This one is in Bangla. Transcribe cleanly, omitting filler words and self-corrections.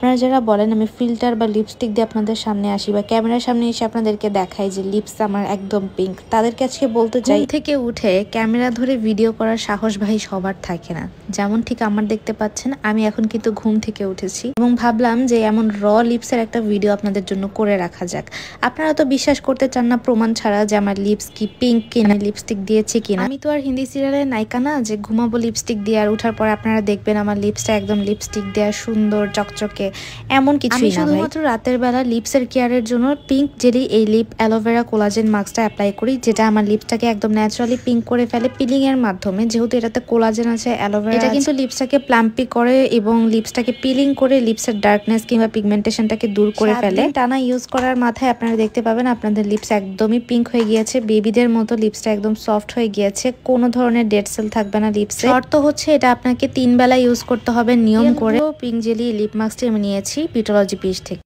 আপনারা যারা বলেন আমি ফিল্টার বা লিপস্টিক দিয়ে আপনাদের সামনে আসি বা ক্যামেরার সামনে এসে আপনাদেরকে দেখাই যে লিপস আমার একদম পিঙ্ক, তাদেরকে আজকে বলতে চাই থেকে উঠে ক্যামেরা ধরে ভিডিও করার সাহস ভাই সবার থাকে না। যেমন ঠিক আমার দেখতে পাচ্ছেন আমি এখন কিন্তু ঘুম থেকে উঠেছি এবং ভাবলাম যে এমন র লিপসের একটা ভিডিও আপনাদের জন্য করে রাখা যাক। আপনারা তো বিশ্বাস করতে চান না প্রমাণ ছাড়া যে আমার লিপস কি পিঙ্ক কিনা, লিপস্টিক দিয়েছি কিনা। আমি তো আর হিন্দি সিরিয়ালের নায়িকা না যে ঘুমাবো লিপস্টিক দিয়ে আর উঠার পর আপনারা দেখবেন আমার লিপসটা একদম লিপস্টিক দেওয়া সুন্দর চকচকে, এমন কিছুই না। শুধুমাত্র রাতের বেলা লিপসের কেয়ারের জন্য পিঙ্ক জেলি এই লিপ অ্যালোভেরা কোলাজেন মাস্কটা অ্যাপ্লাই করি, যেটা আমার লিপসটাকে একদম ন্যাচারালি পিঙ্ক করে ফেলে পিলিং এর মাধ্যমে। যেহেতু এটাতে কোলাজেন আছে, অ্যালোভেরা, এটা কিন্তু লিপসটাকে প্লাম্পি করে এবং লিপসটাকে পিলিং করে লিপসের ডার্কনেস কিংবা পিগমেন্টেশনটাকে দূর করে ফেলে। টানা ইউজ করার মাথায় আপনারা দেখতে পাবেন আপনাদের লিপস একদমই পিঙ্ক হয়ে গিয়েছে, বেবিদের মতো লিপসটা একদম সফট হয়ে গিয়েছে, কোনো ধরনের ডেড সেল থাকবে না লিপসে। শর্ত হচ্ছে এটা আপনাকে 3 বেলা ইউজ করতে হবে নিয়ম করে। পিঙ্ক জেলি লিপ মাস্কটি আমি নিয়েছি পিটোলজি পিস থেকে।